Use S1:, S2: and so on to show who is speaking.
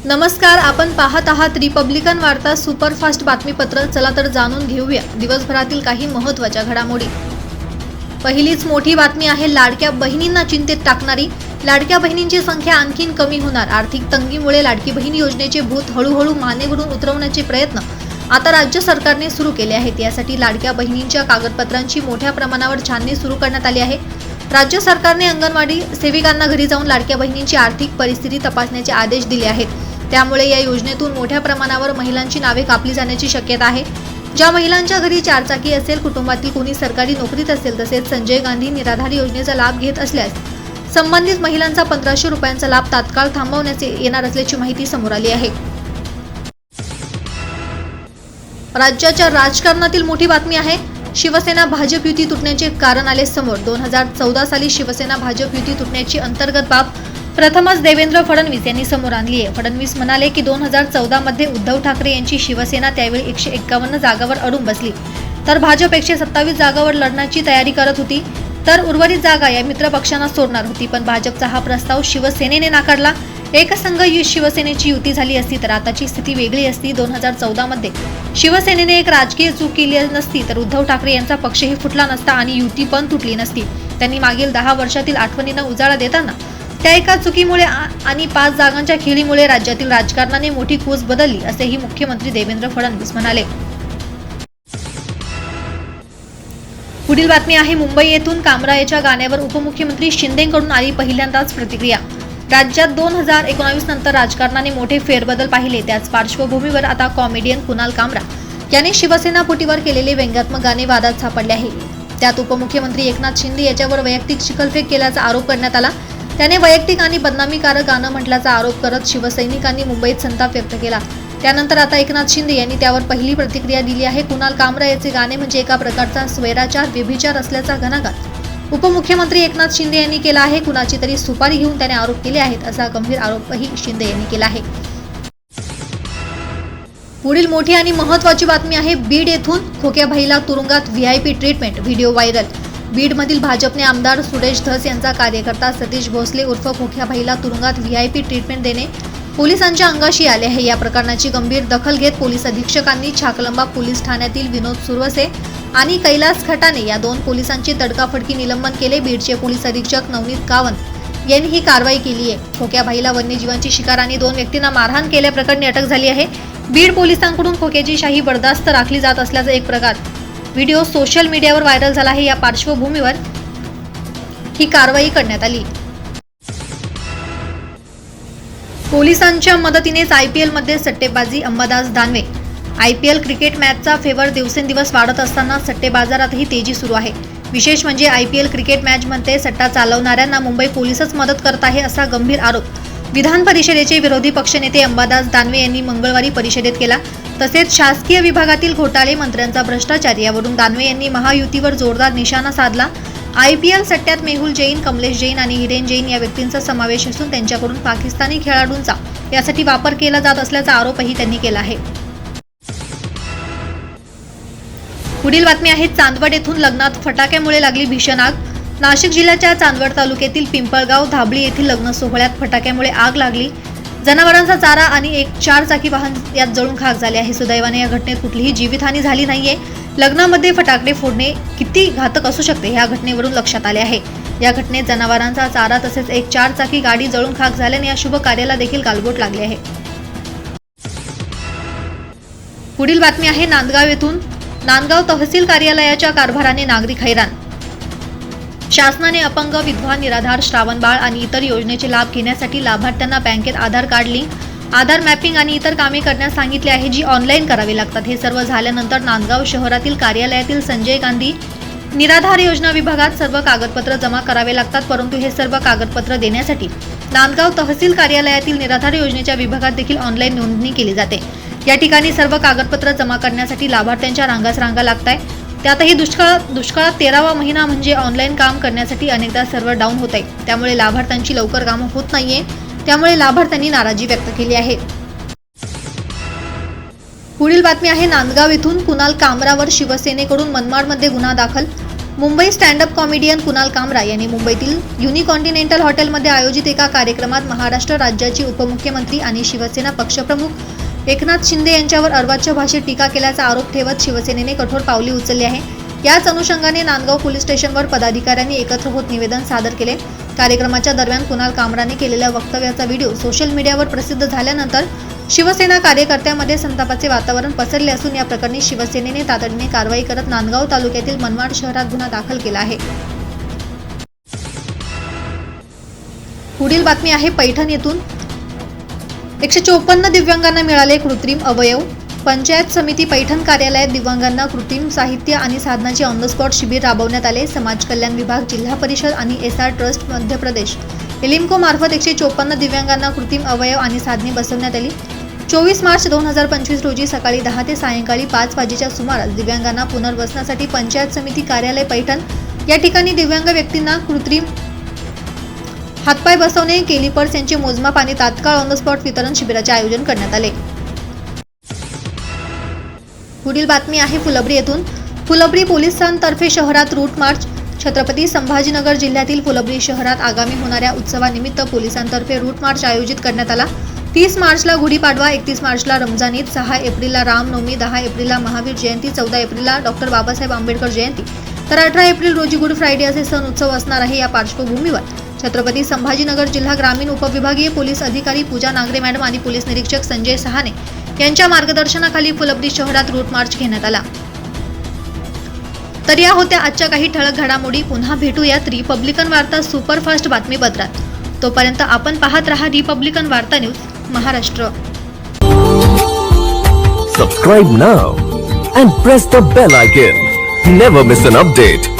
S1: नमस्कार, आपण पाहत आहात रिपब्लिकन वार्ता सुपरफास्ट बातमीपत्र। चला तर जाणून घेऊया दिवसभरातील काही महत्त्वाच्या घडामोडी। पहिलीच मोठी बातमी आहे लाडक्या बहिणींना चिंतेत टाकणारी। लाडक्या बहिणींची संख्या आणखीन कमी होणार। आर्थिक तंगीमुळे लाडकी बहीण योजनेचे भूत हळूहळू मानेवरून उतरवण्याचे प्रयत्न आता राज्य सरकारने सुरू केले आहेत। यासाठी लाडक्या बहिणींच्या कागदपत्रांची मोठ्या प्रमाणावर छाननी सुरू करण्यात आली आहे। राज्य सरकारने अंगणवाडी सेविकांना घरी जाऊन लाडक्या बहिणींची आर्थिक परिस्थिती तपासण्याचे आदेश दिले आहेत। त्यामुळे या योजनेतून मोठ्या प्रमाणावर महिलांची नावे कापली जाण्याची शक्यता आहे। ज्या महिलांच्या घरी चारचाकी असेल, कुटुंबातील कोणी सरकारी नोकरीत असेल, तसेच संजय गांधी निराधार योजनेचा लाभ घेत असल्यास संबंधित महिलांचा 1500 रुपयांचा लाभ तात्काळ थांबवण्यात येणार असल्याची माहिती समोर आली आहे। राज्याच्या राजकारणातील मोठी बातमी आहे। शिवसेना भाजप युती तुटण्याचे कारण आले समोर। 2014 साली शिवसेना भाजप युती तुटण्याची अंतर्गत बाब प्रथमच देवेंद्र फडणवीस यांनी समोर आणली आहे। फडणवीस म्हणाले की 2014 मध्ये उद्धव ठाकरे यांची शिवसेना त्यावेळी 151 जागांवर अडून बसली, तर भाजप 127 जागांवर लढण्याची तयारी करत होती, तर उर्वरित जागा या मित्र पक्षांना सोडणार होती। पण भाजपचा हा प्रस्ताव शिवसेनेने नाकारला। एकसंघ शिवसेनेची युती झाली असती तर आताची स्थिती वेगळी असती। 2014 मध्ये शिवसेनेने एक राजकीय चूक केली नसती तर उद्धव ठाकरे यांचा पक्षही फुटला नसता आणि युती पण तुटली नसती। त्यांनी मागील 10 वर्षातील आठवणींना उजाळा देताना त्या एका चुकीमुळे आणि 5 जागांच्या खेळीमुळे राज्यातील राजकारणाने मोठी कोस बदलली, असेही मुख्यमंत्री देवेंद्र फडणवीस म्हणाले। पुढील बातमी आहे मुंबई येथून कामराच्या गाण्यावर उपमुख्यमंत्री शिंदेंकडून आली पहिल्यांदाच प्रतिक्रिया। राज्यात 2019 नंतर राजकारणाने मोठे फेरबदल पाहिले। त्याच पार्श्वभूमीवर आता कॉमेडियन कुणाल कामरा याने शिवसेना फुटीवर केलेले व्यंग्यात्मक गाणे वादात सापडले आहे। त्यात उपमुख्यमंत्री एकनाथ शिंदे याच्यावर वैयक्तिक चिखलफेक केल्याचा आरोप करण्यात आला। त्याने वैयक्तिक आणि बदनामीकारक गाणं म्हटल्याचा आरोप करत शिवसैनिकांनी मुंबईत संताप व्यक्त केला। त्यानंतर आता एकनाथ शिंदे यांनी त्यावर पहिली प्रतिक्रिया दिली आहे। कुणाल कामरा याचे गाणे म्हणजे एका प्रकारचा स्वैराचार, व्यभिचार असल्याचा घणाघात उपमुख्यमंत्री एकनाथ शिंदे यांनी केला आहे। कुणाची तरी सुपारी घेऊन त्याने आरोप केले आहेत, असा गंभीर आरोपही शिंदे यांनी केला आहे। पुढील मोठी आणि महत्त्वाची बातमी आहे बीड येथून खोक्या भाईला तुरुंगात व्हीआयपी ट्रीटमेंट, व्हिडिओ व्हायरल। बीडमधील भाजपने आमदार सुरेश धस यांचा कार्यकर्ता सतीश भोसले उर्फ खोक्या भाईला तुरुंगात व्हीआयपी ट्रीटमेंट देणे पोलिसांच्या अंगाशी आले आहे। या प्रकरणाची गंभीर दखल घेत पोलीस अधीक्षकांनी छाकलंबा पोलीस ठाण्यातील विनोद सुरवसे आणि कैलास खटाने या 2 पोलिसांची तडकाफडकी निलंबन केले। बीडचे पोलीस अधीक्षक नवनीत कावंत यांनी ही कारवाई केली आहे। खोक्या भाईला वन्यजीवांची शिकार आणि 2 व्यक्तींना मारहाण केल्याप्रकरणी अटक झाली आहे। बीड पोलिसांकडून खोक्याची शाही बरदास्त राखली जात असल्याचा एक प्रकार व्हिडिओ सोशल मीडियावर व्हायरल झाला आहे। या पार्श्वभूमीवर ही कारवाई करण्यात आली। पोलिसांच्या मदतीनेच आयपीएल मध्ये सट्टेबाजी, अंबादास दानवे। आयपीएल क्रिकेट मॅचचा फेवर दिवसेंदिवस वाढत असताना सट्टे बाजारातही तेजी सुरू आहे। विशेष म्हणजे आयपीएल क्रिकेट मॅच मध्ये सट्टा चालवणाऱ्यांना मुंबई पोलीसच मदत करत आहे, असा गंभीर आरोप विधान परिषदेचे विरोधी पक्षनेते अंबादास दानवे यांनी मंगळवारी परिषदेत केला। तसेच शासकीय विभागातील घोटाळे, मंत्र्यांचा भ्रष्टाचार यावरून दानवे यांनी महायुतीवर जोरदार निशाणा साधला। आयपीएल सट्ट्यात मेहुल जैन, कमलेश जैन आणि हिरेन जैन या व्यक्तींचा समावेश असून त्यांच्याकडून पाकिस्तानी खेळाडूंचा यासाठी वापर केला जात असल्याचा आरोपही त्यांनी केला आहे। पुढील बातमी आहे चांदवड येथून लग्नात फटाक्यामुळे लागली भीषण आग। नाशिक जिल्ह्याच्या चांदवड तालुक्यातील पिंपळगाव धाबळी येथील लग्न सोहळ्यात फटाक्यामुळे आग लागली। जनावरांचा चारा आणि एक 4-चाकी वाहन यात जळून खाक झाले आहे। सुदैवाने या घटनेत कुठलीही जीवितहानी झाली नाहीये। लग्नामध्ये फटाकडे फोडणे किती घातक असू शकते या घटनेवरून लक्षात आले आहे। या घटनेत जनावरांचा चारा तसेच एक 4-चाकी गाडी जळून खाक झाल्याने या शुभ कार्याला देखील गालबोट लागले आहे। पुढील बातमी आहे नांदगाव येथून। नांदगाव तहसील कार्यालयाच्या कारभाराने नागरिक हैराण। शासनाने अपंग, विधवा, निराधार, श्रावणबाळ आणि इतर योजनेचे लाभ घेण्यासाठी लाभार्थ्यांना बँकेत आधार कार्ड लिंक, आधार मॅपिंग आणि इतर कामे करण्यास सांगितले आहे, जी ऑनलाईन करावी लागतात। हे सर्व झाल्यानंतर नांदगाव शहरातील कार्यालयातील संजय गांधी निराधार योजना विभागात सर्व कागदपत्र जमा करावे लागतात। परंतु हे सर्व कागदपत्र देण्यासाठी नांदगाव तहसील कार्यालयातील निराधार योजनेच्या विभागात देखील ऑनलाईन नोंदणी केली जाते। या ठिकाणी सर्व कागदपत्र जमा करण्यासाठी लाभार्थ्यांच्या रांगा लागतात। त्यातही दुष्काळात 13वा महिना म्हणजे ऑनलाईन काम करण्यासाठी अनेकदा सर्व्हर डाऊन होत आहे। त्यामुळे लाभार्थ्यांची लवकर कामं होत नाहीये। त्यामुळे लाभार्थ्यांनी नाराजी व्यक्त केली आहे। पुढील बातमी आहे नांदगाव येथून कुणाल कामरावर शिवसेनेकडून मनमाडमध्ये गुन्हा दाखल। मुंबई स्टँडअप कॉमेडियन कुणाल कामरा यांनी मुंबईतील युनिकॉन्टिनेंटल हॉटेलमध्ये आयोजित एका कार्यक्रमात महाराष्ट्र राज्याचे उपमुख्यमंत्री आणि शिवसेना पक्षप्रमुख एकनाथ शिंदे यांच्यावर अर्वाच्य भाषेत टीका केल्याचा आरोप ठेवत शिवसेनेने कठोर पावले उचलली आहे। याच अनुषंगाने नांदगाव पोलीस स्टेशनवर पदाधिकाऱ्यांनी एकत्र होत निवेदन सादर केले। कार्यक्रमाच्या दरम्यान कुणाल कामराने केलेल्या वक्तव्याचा व्हिडिओ सोशल मीडियावर प्रसिद्ध झाल्यानंतर शिवसेना कार्यकर्त्यांमध्ये संतापाचे वातावरण पसरले असून या प्रकरणी शिवसेनेने तातडीने कारवाई करत नांदगाव तालुक्यातील मनमाड शहरात गुन्हा दाखल केला आहे। पुढील बातमी आहे पैठण येथून 154 दिव्यांगांना मिळाले कृत्रिम अवयव। पंचायत समिती पैठण कार्यालयात दिव्यांगांना कृत्रिम साहित्य आणि साधनाचे ऑन द स्पॉट शिबिर राबवण्यात आले। समाज कल्याण विभाग, जिल्हा परिषद आणि SR trust Madhya Pradesh ALIMCO मार्फत 154 दिव्यांगांना कृत्रिम अवयव आणि साधने बसवण्यात आली। 24 मार्च 2025 रोजी सकाळी 10 ते सायंकाळी 5 वाजेच्या सुमारास दिव्यांगांना पुनर्वसनासाठी पंचायत समिती कार्यालय पैठण या ठिकाणी दिव्यांग व्यक्तींना कृत्रिम हातपाय बसवणे, केलिपर्स यांचे मोजमाप आणि तात्काळ ऑन द स्पॉट वितरण शिबिराचे आयोजन करण्यात आले। पुढील बातमी आहे फुलंब्री येथून। फुलंब्री पोलिसांतर्फे शहरात रूट मार्च। छत्रपती संभाजीनगर जिल्ह्यातील फुलंब्री शहरात आगामी होणाऱ्या उत्सवानिमित्त पोलिसांतर्फे रूट मार्च आयोजित करण्यात आला। 30 मार्चला गुढीपाडवा, 31 मार्चला रमजान ईद, 6 एप्रिलला रामनवमी, 10 एप्रिलला महावीर जयंती, 14 एप्रिलला डॉक्टर बाबासाहेब आंबेडकर जयंती तर 18 एप्रिल रोजी गुड फ्रायडे असे सण उत्सव असणार आहे। या पार्श्वभूमीवर छत्रपती संभाजीनगर जिल्हा ग्रामीण उपविभागीय पोलीस अधिकारी पूजा नागरे मॅडम आणि पोलीस निरीक्षक संजय सहाने यांच्या मार्गदर्शनाखाली फुलंब्री शहरात रूट मार्च घेण्यात आला। तर या होत्या आजच्या काही ठळक घडामोडी। पुन्हा भेटूयात रिपब्लिकन वार्ता सुपरफास्ट बातमीपत्रात। तोपर्यंत आपण पाहत रहा रिपब्लिकन वार्ता news Maharashtra.
S2: Subscribe now and press the bell icon. Never miss an update.